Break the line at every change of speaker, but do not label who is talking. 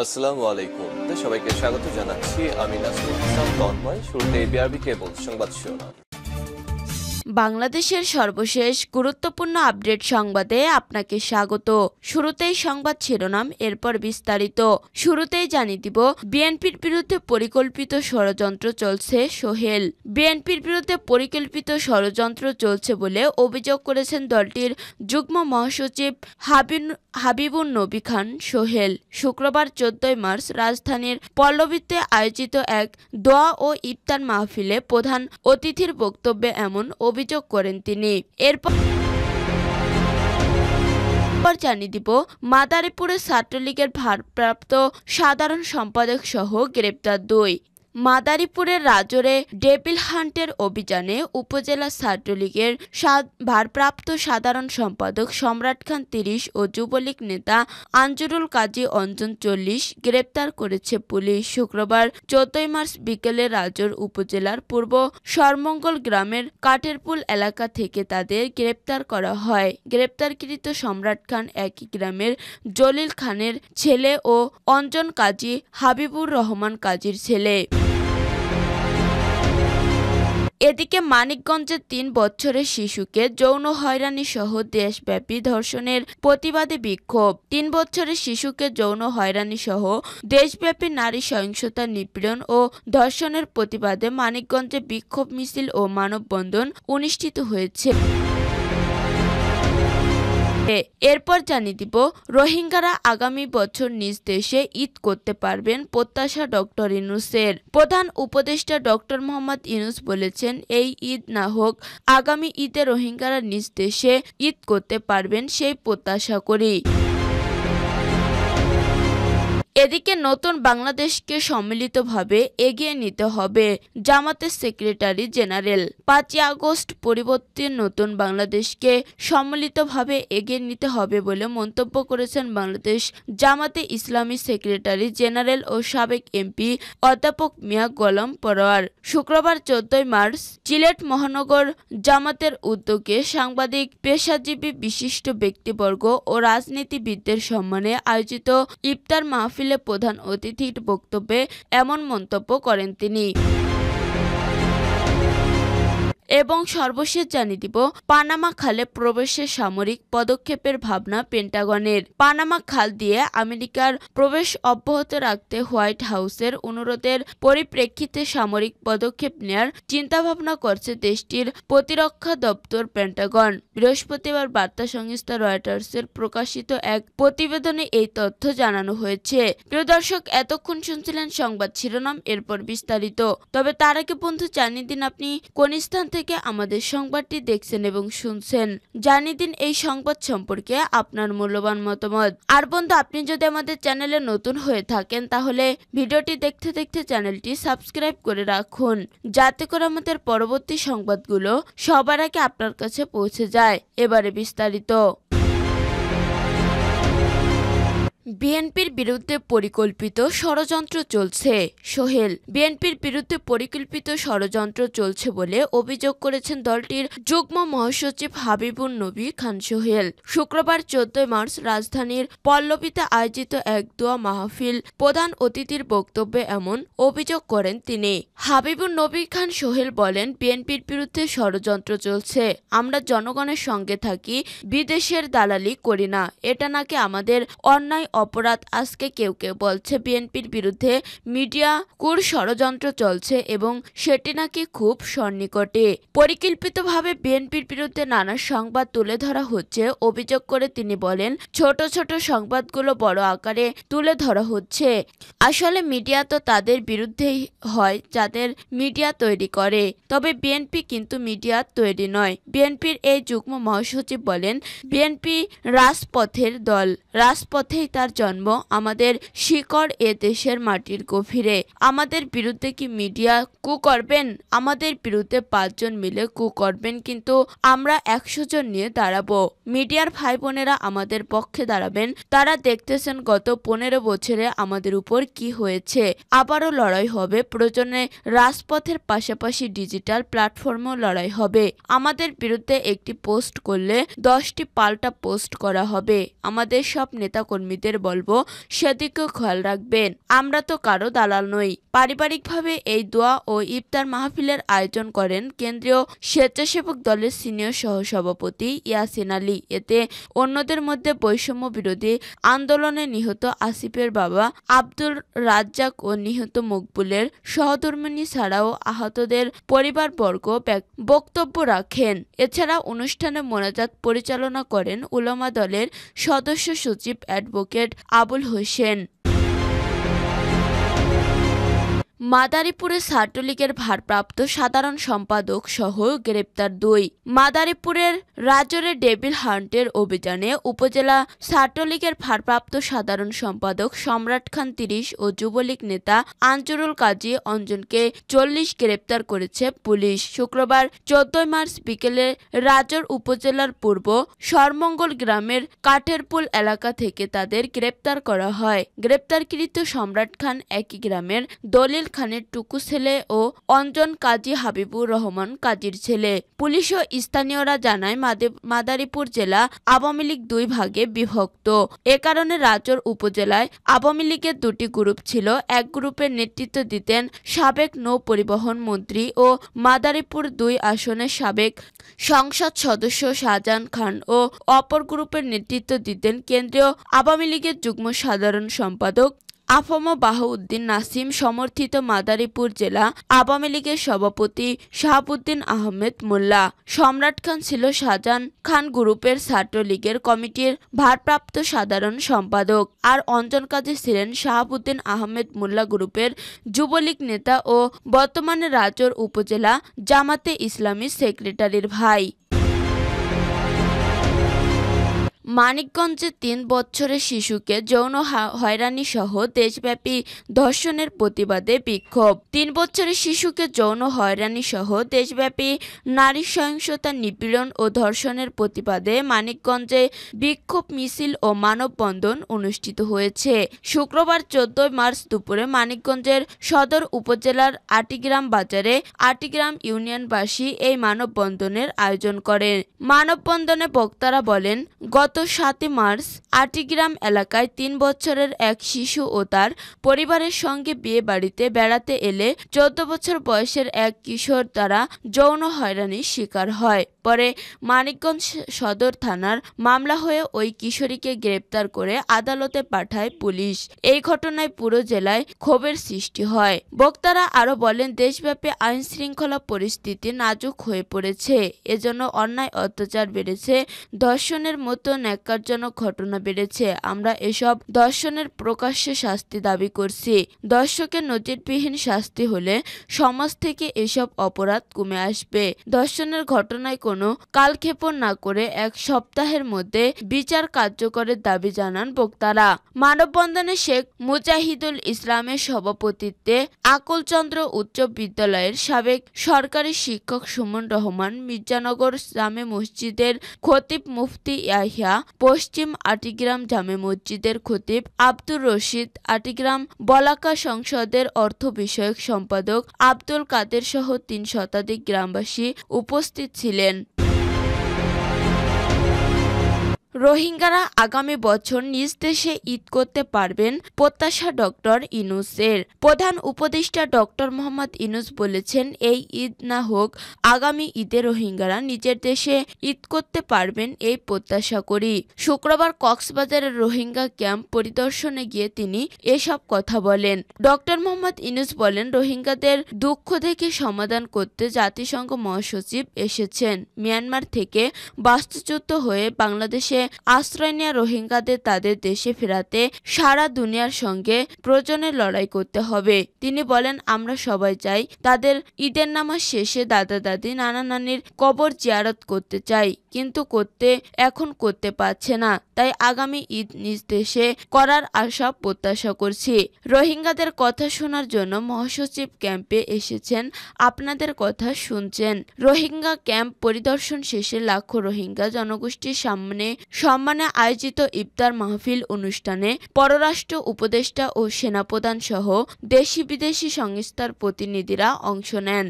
আসসালামু আলাইকুম। সবাইকে স্বাগত জানাচ্ছি। আমি নাসরুল ইসলাম তন্ময়। শুরুতে বিআরবি কেবল সংবাদ শিরোনাম।
বাংলাদেশের সর্বশেষ গুরুত্বপূর্ণ আপডেট সংবাদে আপনাকে স্বাগত। শুরুতেই সংবাদ শিরোনাম, এরপর বিস্তারিত। শুরুতেই জানিয়ে দিব, বিএনপির বিরুদ্ধে পরিকল্পিত ষড়যন্ত্র চলছে। সোহেল। বিএনপির বিরুদ্ধে পরিকল্পিত ষড়যন্ত্র চলছে বলে অভিযোগ করেছেন দলটির যুগ্ম মহাসচিব হাবিবুন নবী খান সোহেল। শুক্রবার 14 মার্চ রাজধানীর পল্লবীতে আয়োজিত এক দোয়া ও ইফতার মাহফিলে প্রধান অতিথির বক্তব্যে এমন অভিযোগ করেন তিনি। এরপর জানিয়ে দিব, মাদারীপুরে ছাত্রলীগের ভারপ্রাপ্ত সাধারণ সম্পাদক সহ গ্রেপ্তার 2। মাদারীপুরের রাজরে ডেভিল হান্টের অভিযানে উপজেলা ছাত্রলীগের ভারপ্রাপ্ত সাধারণ সম্পাদক সম্রাট খান 30 ও যুবলীগ নেতা আঞ্জুরুল কাজী অঞ্জন 40 গ্রেপ্তার করেছে পুলিশ। শুক্রবার 14 মার্চ বিকেলে রাজর উপজেলার পূর্ব সরমঙ্গল গ্রামের কাঠেরপুল এলাকা থেকে তাদের গ্রেপ্তার করা হয়। গ্রেপ্তারকৃত সম্রাট খান একই গ্রামের জলিল খানের ছেলে ও অঞ্জন কাজী হাবিবুর রহমান কাজীর ছেলে। এদিকে মানিকগঞ্জের 3 বছরের শিশুকে যৌন হয়রানি সহ দেশব্যাপী ধর্ষণের প্রতিবাদে বিক্ষোভ। 3 বছরের শিশুকে যৌন হয়রানি সহ দেশব্যাপী নারী সহিংসতা, নিপীড়ন ও ধর্ষণের প্রতিবাদে মানিকগঞ্জে বিক্ষোভ মিছিল ও মানববন্ধন অনুষ্ঠিত হয়েছে। এরপর জানিয়ে দিব, রোহিঙ্গারা আগামী বছর নিজ দেশে ঈদ করতে পারবেন, প্রত্যাশা ডক্টর ইউনূসের। প্রধান উপদেষ্টা ডক্টর মোহাম্মদ ইউনূস বলেছেন, এই ঈদ না হোক, আগামী ঈদে রোহিঙ্গারা নিজ দেশে ঈদ করতে পারবেন সেই প্রত্যাশা করি। এদিকে নতুন বাংলাদেশকে সম্মিলিতভাবে এগিয়ে নিতে হবে, জামাতের সেক্রেটারি জেনারেল। 5 আগস্ট পরিবর্তে নতুন বাংলাদেশকে সম্মিলিতভাবে এগিয়ে নিতে হবে বলে মন্তব্য করেছেন বাংলাদেশ জামাতে ইসলামী সেক্রেটারি জেনারেল ও সাবেক এমপি অধ্যাপক মিয়া গোলাম পরোয়ার। শুক্রবার 14 মার্চ সিলেট মহানগর জামাতের উদ্যোগে সাংবাদিক, পেশাজীবী, বিশিষ্ট ব্যক্তিবর্গ ও রাজনীতিবিদদের সম্মানে আয়োজিত ইফতার মাহফিলে প্রধান অতিথির বক্তব্যে এমন মন্তব্য করেন তিনি। এবং সর্বশেষ জানিয়ে দিব, পানামা খালে প্রবেশের সামরিক পদক্ষেপের ভাবনা পেন্টাগনের। পানামা খাল দিয়ে আমেরিকার প্রবেশ অব্যাহত রাখতে হোয়াইট হাউসের অনুরোধের পরিপ্রেক্ষিতে সামরিক পদক্ষেপ নেয়ার চিন্তাভাবনা করছে দেশটির প্রতিরক্ষা দপ্তর পেন্টাগন। বৃহস্পতিবার বার্তা সংস্থা রয়টার্সের প্রকাশিত এক প্রতিবেদনে এই তথ্য জানানো হয়েছে। প্রিয় দর্শক, এতক্ষণ শুনছিলেন সংবাদ শিরোনাম, এরপর বিস্তারিত। তবে তার আগে বন্ধু জানিয়ে দিন, আপনি কোন স্থান থেকে আমাদের সংবাদটি দেখছেন এবং শুনছেন। জানিয়ে দিন এই সংবাদ সম্পর্কে আপনার মূল্যবান মতামত। আর বন্ধু, আপনি যদি আমাদের চ্যানেলে নতুন হয়ে থাকেন তাহলে ভিডিওটি দেখতে দেখতে চ্যানেলটি সাবস্ক্রাইব করে রাখুন, যাতে করে আমাদের পরবর্তী সংবাদগুলো সবার আগে আপনার কাছে পৌঁছে যায়। এবারে বিস্তারিত। বিএনপির বিরুদ্ধে পরিকল্পিত ষড়যন্ত্র চলছে। সোহেল। বিএনপির বিরুদ্ধে পরিকল্পিত ষড়যন্ত্র চলছে বলে অভিযোগ করেছেন দলটির যুগ্ম মহাসচিব হাবিবুন নবী খান সোহেল। শুক্রবার 14 মার্চ রাজধানীর পল্লবীতে আয়োজিত এক দোয়া মাহফিল প্রধান অতিথির বক্তব্যে এমন অভিযোগ করেন তিনি। হাবিবুন নবী খান সোহেল বলেন, বিএনপির বিরুদ্ধে ষড়যন্ত্র চলছে। আমরা জনগণের সঙ্গে থাকি, বিদেশের দালালি করি না। এটা নাকি আমাদের অন্যায় অপরাধ। আজকে কেউ কেউ বলছে বিএনপির বিরুদ্ধে মিডিয়া কুর ষড়যন্ত্র চলছে এবং সেটি নাকি খুব সন্নিকটে। পরিকল্পিতভাবে বিএনপির বিরুদ্ধে নানা সংবাদ তুলে ধরা হচ্ছে অভিযোগ করে তিনি বলেন, ছোট ছোট সংবাদগুলো বড় আকারে তুলে ধরা হচ্ছে। আসলে মিডিয়া তো তাদের বিরুদ্ধেই হয় যাদের মিডিয়া তৈরি করে, তবে বিএনপি কিন্তু মিডিয়া তৈরি নয়। বিএনপির এই যুগ্ম মহাসচিব বলেন, বিএনপি রাজপথের দল, রাজপথেই তার জন্ম। আমাদের শিকড় এ দেশের মাটির গভীরে। আমাদের বিরুদ্ধে কি মিডিয়া কু করবেন? আমাদের বিরুদ্ধে 5 জন মিলে কু করবেন, কিন্তু আমরা 100 জন নিয়ে দাঁড়াবো। মিডিয়ার ভাই বোনেরা আমাদের পক্ষে দাঁড়াবেন। তারা দেখতেছেন গত 15 বছরে আমাদের উপর কি হয়েছে। আবারও লড়াই হবে, প্রয়োজনে রাজপথের পাশাপাশি ডিজিটাল প্ল্যাটফর্মেও লড়াই হবে। আমাদের বিরুদ্ধে একটি পোস্ট করলে 10টি পাল্টা পোস্ট করা হবে। আমাদের সব নেতাকর্মীদের আপনাদের বলবো সেদিকেও খেয়াল রাখবেন। আমরা তো কারো দালাল নই। পারিবারিকভাবে এই দোয়া ও ইফতার মাহফিলের আয়োজন করেন কেন্দ্রীয় স্বেচ্ছাসেবক দলের সিনিয়র সহসভাপতি ইয়াসিন আলী। এতে অন্যদের মধ্যে বৈষম্য বিরোধী আন্দোলনে নিহত আসিফের বাবা আব্দুল রাজ্জাক ও নিহত মকবুলের সহধর্মিণী ছাড়াও আহতদের পরিবারবর্গ বক্তব্য রাখেন। এছাড়া অনুষ্ঠানে মোনাজাত পরিচালনা করেন উলামা দলের সদস্য সচিব অ্যাডভোকেট আবুল হোসেন। মাদারীপুরে ছাত্রলীগের ভারপ্রাপ্ত সাধারণ সম্পাদক সহ গ্রেপ্তার 2। মাদারীপুরের রাজরে ডেভিল হান্টের অভিযানে উপজেলা ছাত্রলীগের ভারপ্রাপ্ত সাধারণ সম্পাদক সম্রাট খান 30 ও যুবলীগ নেতা আনজুরুল কাজী অঞ্জনকে 40 গ্রেপ্তার করেছে পুলিশ। শুক্রবার 14 মার্চ বিকেলে রাজর উপজেলার পূর্ব সরমঙ্গল গ্রামের কাঠেরপুল এলাকা থেকে তাদের গ্রেপ্তার করা হয়। গ্রেপ্তারকৃত সম্রাট খান একই গ্রামের দলিল খানের টুকু ছেলে ও অঞ্জন কাজী হাবিবুর রহমান কাজীর ছেলে। পুলিশ ও স্থানীয়রা জানায় মাদারীপুর জেলা আওয়ামী লীগ 2 ভাগে বিভক্ত। এ কারণে রাজর উপজেলায় আওয়ামী লীগের 2টি গ্রুপ ছিল। এক গ্রুপের নেতৃত্ব দিতেন সাবেক নৌ পরিবহন মন্ত্রী ও মাদারীপুর 2 আসনের সাবেক সংসদ সদস্য শাহজাহান খান ও অপর গ্রুপের নেতৃত্ব দিতেন কেন্দ্রীয় আওয়ামী লীগের যুগ্ম সাধারণ সম্পাদক আফম বাহাউদ্দিন নাসিম সমর্থিত মাদারীপুর জেলা আওয়ামী লীগের সভাপতি শাহাবুদ্দিন আহমেদ মোল্লা। সম্রাট খান ছিল শাহজাহান খান গ্রুপের ছাত্রলীগের কমিটির ভারপ্রাপ্ত সাধারণ সম্পাদক, আর অঞ্জন কাজী ছিলেন শাহাবুদ্দিন আহমেদ মোল্লা গ্রুপের যুবলীগ নেতা ও বর্তমানে রাজর উপজেলা জামাতে ইসলামী সেক্রেটারির ভাই। মানিকগঞ্জে 3 বছরের শিশুকে যৌন হয়রানি সহ দেশব্যাপী ধর্ষণের প্রতিবাদে বিক্ষোভ। 3 বছরের শিশুকে যৌন হয়রানি সহ দেশব্যাপী নারী সহিংসতা, নিপীড়ন ও ধর্ষণের প্রতিবাদে মানিকগঞ্জে বিক্ষোভ মিছিল ও মানববন্ধন অনুষ্ঠিত হয়েছে। শুক্রবার 14 মার্চ দুপুরে মানিকগঞ্জের সদর উপজেলার আটিগ্রাম বাজারে আটিগ্রাম ইউনিয়নবাসী এই মানববন্ধনের আয়োজন করেন। মানববন্ধনে বক্তারা বলেন, গত 7 মার্চ আটিগ্রাম এলাকায় 3 বছরের এক শিশু ও তার পরিবারের সঙ্গে বিয়ে বাড়িতে বেড়াতে এলে 14 বছর বয়সের এক কিশোর দ্বারা যৌন হয়রানির শিকার হয়। পরে মানিকগঞ্জ সদর থানার মামলা হয়ে ওই কিশোরীকে গ্রেপ্তার করে আদালতে পাঠায় পুলিশ। এই ঘটনায় পুরো জেলায় ক্ষোভের সৃষ্টি হয়। বক্তারা আরো বলেন, দেশব্যাপী আইন শৃঙ্খলা পরিস্থিতি নাজুক হয়ে পড়েছে। এজন্য অন্যায় অত্যাচার বেড়েছে, ধর্ষণের মতো ন্যাক্কারজনক ঘটনা বেড়েছে। আমরা এসব ধর্ষণের প্রকাশ্যে শাস্তি দাবি করছি। ধর্ষকের নজিরবিহীন শাস্তি হলে সমাজ থেকে এসব অপরাধ কমে আসবে। ধর্ষণের ঘটনায় কোনো কালক্ষেপণ না করে 1 সপ্তাহের মধ্যে বিচার কার্যকরের দাবি জানান বক্তারা। মানববন্ধনে শেখ মুজাহিদুল ইসলামের সভাপতিত্বে আকুলচন্দ্র উচ্চ বিদ্যালয়ের সাবেক সরকারি শিক্ষক সুমন রহমান, মির্জানগর জামে মসজিদের খতিব মুফতি ইয়াহিয়া, পশ্চিম আটিগ্রাম জামে মসজিদের খতিব আব্দুর রশিদ, আটিগ্রাম বলাকা সংসদের অর্থ বিষয়ক সম্পাদক আব্দুল কাদের সহ 3 শতাধিক গ্রামবাসী উপস্থিত ছিলেন। রোহিঙ্গারা আগামী বছর নিজ দেশে ঈদ করতে পারবেন, প্রত্যাশা ডক্টর ইউনূসের। প্রধান উপদেষ্টা ডক্টর মোহাম্মদ ইউনূস বলেছেন, এই ঈদ না হোক আগামী ঈদে রোহিঙ্গারা নিজের দেশে ঈদ করতে পারবেন এই প্রত্যাশা করি। শুক্রবার কক্সবাজারের রোহিঙ্গা ক্যাম্প পরিদর্শনে গিয়ে তিনি এসব কথা বলেন। ডক্টর মোহাম্মদ ইউনূস বলেন, রোহিঙ্গাদের দুঃখ দেখে সমাধান করতে জাতিসংঘ মহাসচিব এসেছেন। মিয়ানমার থেকে বাস্তুচ্যুত হয়ে বাংলাদেশে আশ্রয় নেওয়া রোহিঙ্গাদের তাদের দেশে ফেরাতে সারা দুনিয়ার সঙ্গে প্রয়োজনে লড়াই করতে হবে। তিনি বলেন, আমরা সবাই চাই তাদের ঈদের নামাজ শেষে দাদা দাদি, নানা নানির কবর জিয়ারত করতে চাই, কিন্তু এখন করতে পারছে না। তাই আগামী ঈদ নিজ দেশে করার আশা প্রত্যাশা করছি। রোহিঙ্গাদের কথা শোনার জন্য মহাসচিব ক্যাম্পে এসেছেন, আপনাদের কথা শুনছেন। রোহিঙ্গা ক্যাম্প পরিদর্শন শেষে লাখো রোহিঙ্গা জনগোষ্ঠীর সম্মানে আয়োজিত ইফতার মাহফিল অনুষ্ঠানে পররাষ্ট্র উপদেষ্টা ও সেনাপ্রধান সহ দেশি বিদেশি সংস্থার প্রতিনিধিরা অংশ নেন।